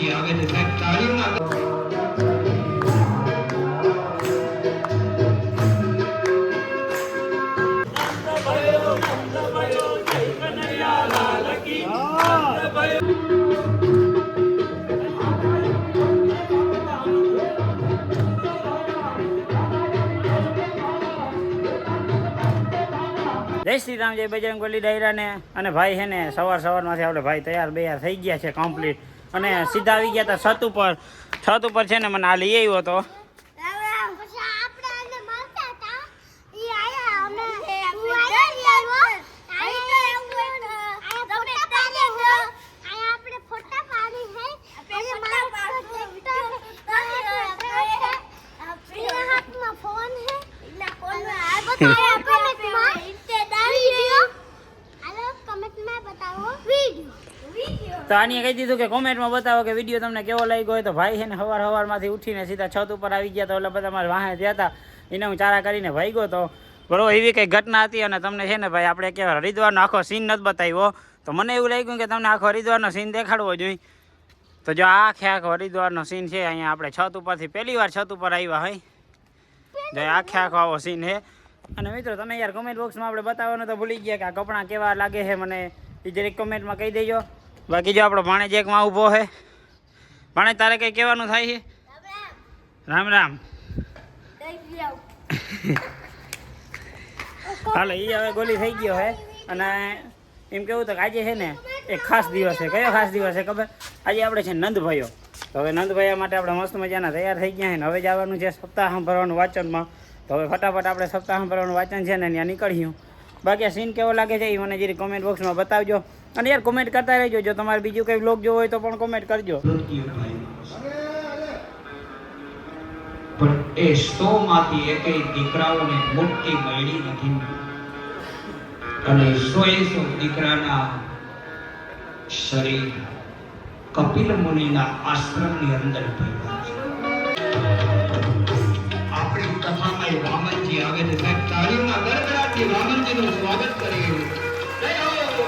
વામનજી આવે છે સાહેબ તાળીઓના જય શ્રી રામ, જય બજરંગ બલી ડાયરાને. અને ભાઈ છે ને સવારમાંથી આપણે ભાઈ તૈયાર થઈ ગયા છે કમ્પ્લીટ, અને સીધા આવી ગયા હતા છત ઉપર છે ને મને આ લઈ આવ્યો હતો. તો આની કહી દીધું કે કોમેન્ટમાં બતાવો કે વિડીયો તમને કેવો લાગ્યો હોય. તો ભાઈ છે ને સવારમાંથી ઉઠીને સીધા છત ઉપર આવી ગયા. તો એટલે બધા મારા વાહે ગયા હતા, એને હું ચારા કરીને ભાગ્યો તો બરોબર. એવી કંઈ ઘટના હતી, અને તમને છે ને ભાઈ આપણે કહેવાય હરિદ્વારનો આખો સીન નથી બતાવ્યો. તો મને એવું લાગ્યું કે તમને આખો હરિદ્વારનો સીન દેખાડવો જોઈએ. તો જો આખો હરિદ્વારનો સીન છે. અહીંયા આપણે છત ઉપરથી પહેલી વાર છત ઉપર આવ્યા હોય, જો આખો આવો સીન છે. અને મિત્રો તમે યાર કમેન્ટ બોક્સમાં આપણે બતાવવાનું તો ભૂલી ગયા કે આ કપડાં કેવા લાગે છે મને એ જરીક કમેન્ટમાં કહી દેજો. બાકી જો આપણો ભાણેજ એકમાં ઊભો છે. ભાણેજ તારે કંઈ કહેવાનું થાય છે? રામ રામ. હાલો એ હવે ગોલી થઈ ગયો છે. અને એમ કેવું તો કે આજે છે ને એક ખાસ દિવસ છે. કયો ખાસ દિવસ છે ખબર? આજે આપણે છે નંદભાઈઓ. તો હવે નંદભાઈઓ માટે આપણે મસ્ત મજાના તૈયાર થઈ ગયા છે ને હવે જવાનું છે સપ્તાહ ભરવાનું વાંચનમાં. તો હવે ફટાફટ આપણે સપ્તાહ ભરવાનું વાંચન છે ને ત્યાં નીકળ્યું. બાકી સીન કેવો લાગે છે એ મને જરી કોમેન્ટ બોક્સમાં બતાવજો. અને યાર કોમેન્ટ કરતા રહેજો. જો તમારે બીજું કંઈ વ્લોગ જોવો હોય તો પણ કોમેન્ટ કરજો. પણ એ 100 માંથી એકેય દીકરાઓને મોટી મળી નથી, અને 100 દીકરાના શરીર કપિલ મુનિના આશ્રમની અંદર ભેગા છે. આપણી કથામાં એ વામનજી આવે છે સાહેબ તાળીઓના ગડગડાટથી વામનજીનું સ્વાગત કરીએ. જય હો.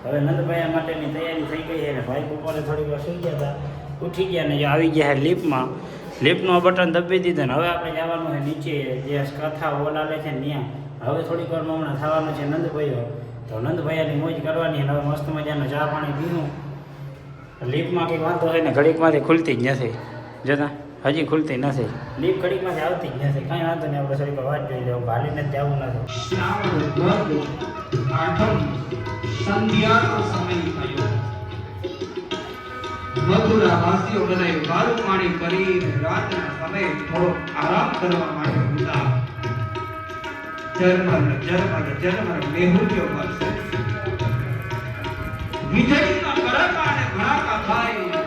હવે નંદભાઈ માટેની તૈયારી થઈ ગઈ છે. ભાઈ બપોરે થોડી વાર સુઈ ગયા હતા, ઉઠી ગયા ને જો આવી ગયા છે લિફ્ટમાં. લિફ્ટનું બટન દબાવી દીધું ને હવે આપણે જવાનું છે નીચે જે કથા બોલાવે છે ત્યાં. હવે થોડીક વારમાં હમણાં થવાનું છે નંદભાઈઓ. તો નંદભાઈની મોજ કરવાની. હવે મસ્ત મજાનો ચા પાણી પીવું. લિફ્ટમાં કંઈક વાંધો હોય ને ઘડીકમાંથી ખુલતી જ નથી. જોતા હજી ખુલતી નથી લિફ્ટ, ઘડીકમાંથી આવતી જ નથી. કાંઈ વાંધો નહીં, આપણે થોડીક વાત જોઈ લેવું. ભાલીને જ જવું નથી. સંધ્યાનો સમય થયો. મથુરા વાસીઓ બધાએ વારું પાણી કરી રાતના સમયે થોડો આરામ કરવા માટે ઉતા જરમર મેહુલ્યો વર્ષે વીજળીના કડાકા અને ભડાકા થાય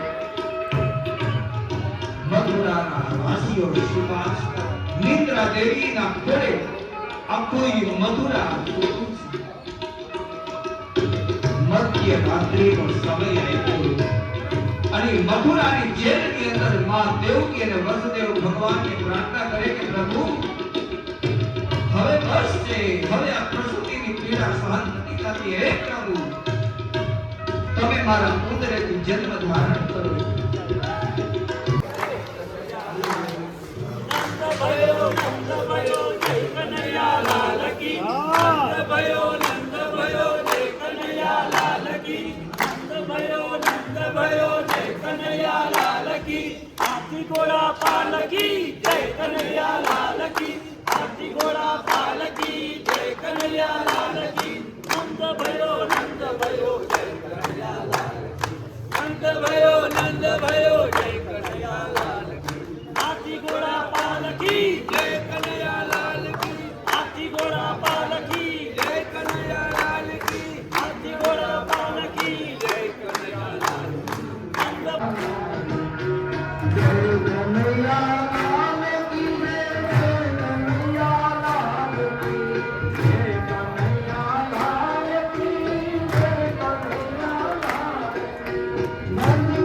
મથુરાના વાસીઓ સુપાસ નિદ્રા દેવીના ખોળે આખું મથુરા મધ્ય રાત્રિનો સમય આવ્યો અને મથુરાની જેલની અંદર માં દેવકી અને વસુદેવ ભગવાનને પ્રાર્થના કરે કે પ્રભુ હવે બસ છે, હવે આ પ્રસૂતિની પીડા સહન નથી થતી. હે પ્રભુ તમે મારા પુત્રથી જન્મ ધારણ કરો. ઘોડા પાલકી જય કનૈયા લાલ કી, હાથી ઘોડા પાલકી જય કનૈયા લાલ કી. નંદ ભયો જય કનૈયા લાલ કી, નંદ ભયો જય કનૈયા લાલ કી. હાથી ઘોડા પાલકી જય કનૈયા લાલ કી, હાથી ઘોડા પાલકી જય કનૈયા લાલ કી, હાથી ઘોડા પાલકી જય કનૈયા લાલ કી. નંદ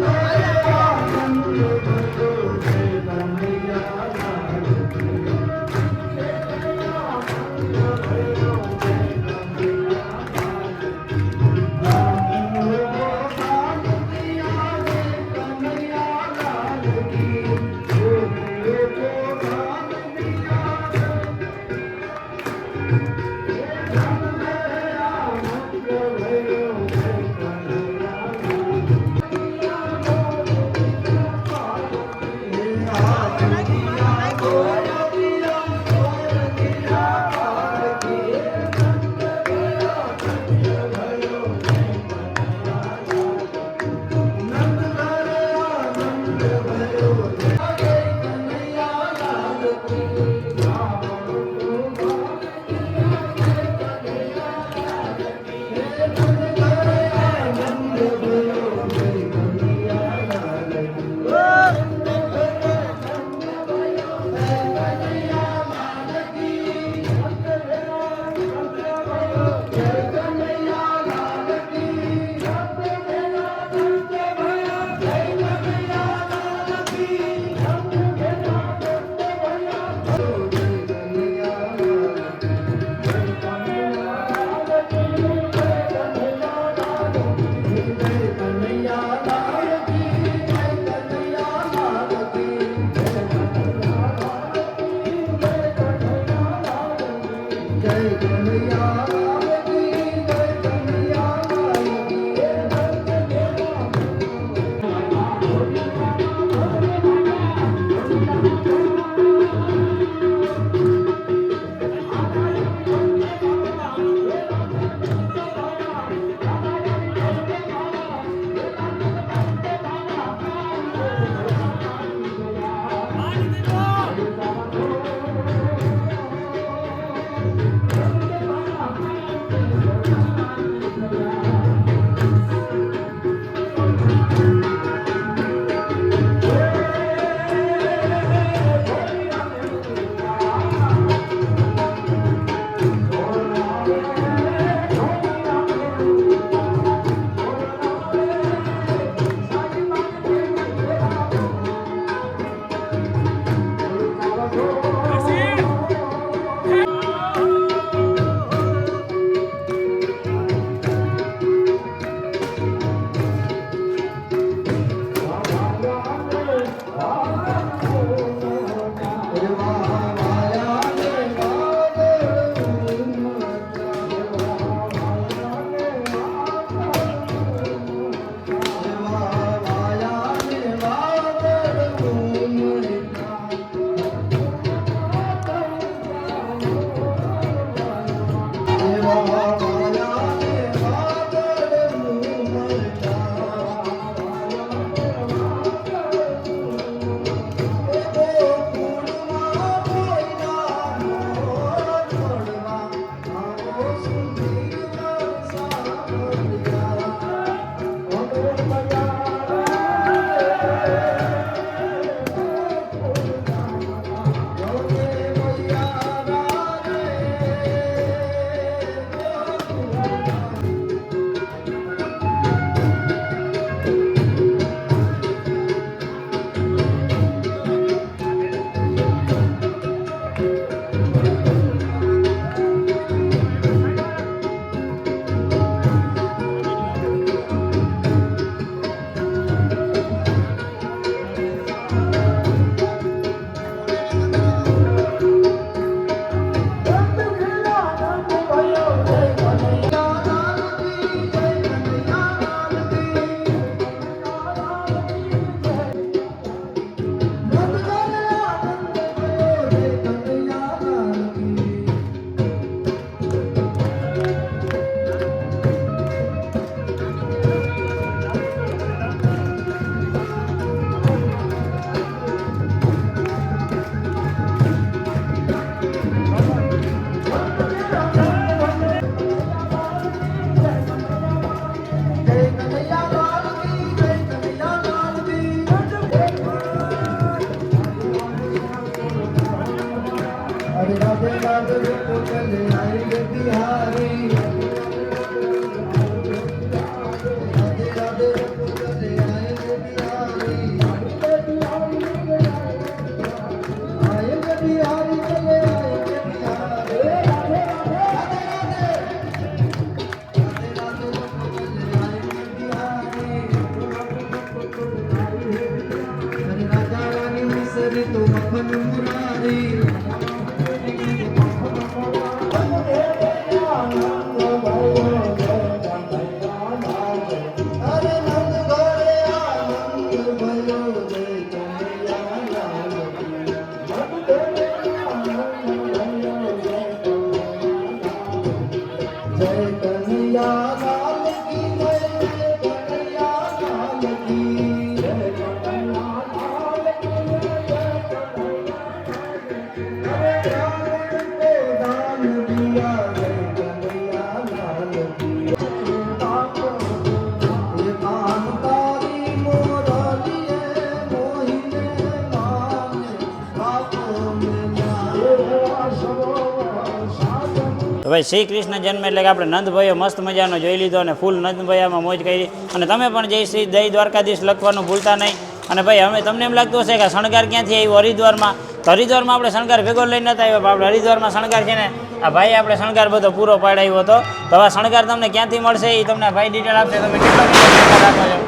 તો ભાઈ શ્રી કૃષ્ણ જન્મ એટલે કે આપણે નંદભાઈઓ મસ્ત મજાનો જોઈ લીધો અને ફૂલ નંદભાઈમાં મોજ કરી. અને તમે પણ જય શ્રી જય દ્વારકાધીશ લખવાનું ભૂલતા નહીં. અને ભાઈ અમે તમને એમ લાગતું હશે કે શણગાર ક્યાંથી આવ્યો હરિદ્વારમાં, તો હરિદ્વારમાં આપણે શણગાર ભેગો લઈને નતા આવ્યો, આપણે હરિદ્વારમાં શણગાર છે ને આ ભાઈ આપણે શણગાર બધો પૂરો પાડાવ્યો હતો. તો હવે શણગાર તમને ક્યાંથી મળશે એ તમને ભાઈ ડિટેલ આપશે. તમે કેટલો શણગાર રાખો છો?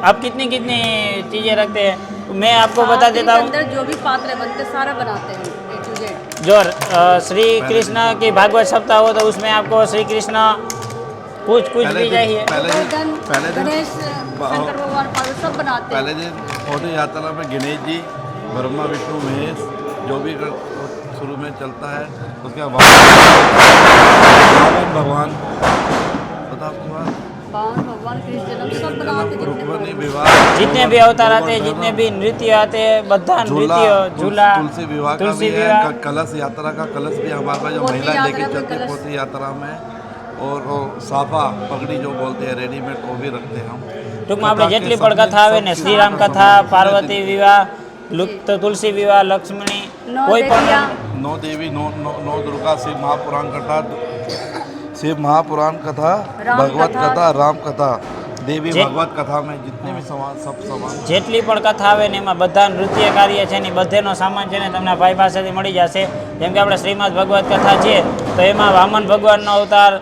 आप कितनी कितनी चीज़ें रखते हैं? मैं आपको बता देता हूँ. अंदर जो भी पात्र बनते सारा बनाते हैं A to Z. जो श्री कृष्ण की भागवत सप्ताह हो तो उसमें आपको श्री कृष्ण कुछ भी चाहिए. गोवर्धन, पहले दिन गणेश, शंकर भगवान पार्वती सब बनाते हैं. पहले दिन पौधे यात्रा में गणेश जी, ब्रह्मा विष्णु महेश जो भी शुरू में चलता है, उसके बाद भगवान पता आपको बावन भगवान कृष्ण जन्म सब बनाते हैं जितने रुक्मिणी भी. विवाह, जितने भी अवतार आते हैं, जितने भी नृत्य आते हैं, बद्धा नृत्य, झूला, तुलसी विवाह का तुलसी भी है, विवाह, कलश यात्रा का कलश भी हमारे पास जो पोथी महिला लेके यात्रा में चलती है कलश। पोथी यात्रा में, और साफा पगड़ी जो बोलते हैं रेडीमेड वो भी रखते हैं हम. ટૂંકમાં આપણે જેટલી પણ કથા આવે ને શ્રીરામ કથા, પાર્વતી વિવાહ, તુલસી વિવાહ, લક્ષ્મણી, नौ કોઈ પણ देवियाँ, नौ देवी नौ दुर्गा शिव महापुराण कथा, शिव महापुराण कथा, राम भगवत कथा, कथा, राम कथा, देवी जे- भगवत कथा में जितने भी समान सब समान જેટલી પણ કથા આવે ને એમાં બધા નૃત્ય કાર્ય છે ને બધેનો સામાન છે ને તમને ભાઈ પાસેથી મળી જશે. જેમ કે આપણે શ્રીમદ ભગવત કથા છે તો એમાં વામન ભગવાનનો અવતાર,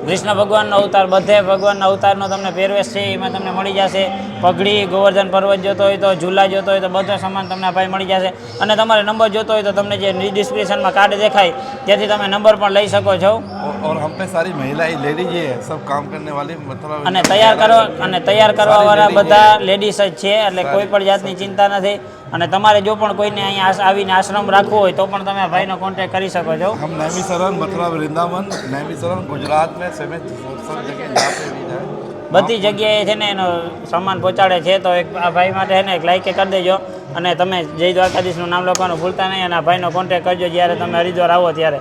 કૃષ્ણ ભગવાનનો અવતાર, બધે ભગવાનના અવતારનો તમને પહેરવેશ છે એમાં તમને મળી જશે. પગડી, ગોવર્ધન પર્વત જોતો હોય તો, ઝૂલા જોતો હોય તો બધો સામાન તમને ભાઈ મળી જશે. અને તમારે નંબર જોતો હોય તો તમને જે ડિસ્ક્રિપ્શનમાં કાર્ડ દેખાય ત્યાંથી તમે નંબર પણ લઈ શકો છો. और हम पे सारी महिलाएं लेडीज ही है, सब काम करने वाली मतलब અને તૈયાર કરવા વાળા બધા લેડીઝ જ છે, એટલે કોઈ પણ જાતની ચિંતા નથી. અને તમારે જો પણ કોઈને અહીંયા આવીને આશ્રમ રાખવો હોય તો પણ તમે ભાઈનો કોન્ટેક્ટ કરી શકો છો. हम नैमिषारण्य मथुरा वृंदावन नैमिषारण्य गुजरात में समेत सब जगह जहाँ पे भी जाए બધી જગ્યાએ છે ને એનો સામાન પહોંચાડે છે. તો એક આ ભાઈ માટે છે ને એક લાઈક કરી દેજો અને તમે જય દ્વારકાધીશનું નામ લખવાનું ભૂલતા નહીં. અને આ ભાઈનો કોન્ટેક્ટ કરજો જ્યારે તમે હરિદ્વાર આવો ત્યારે.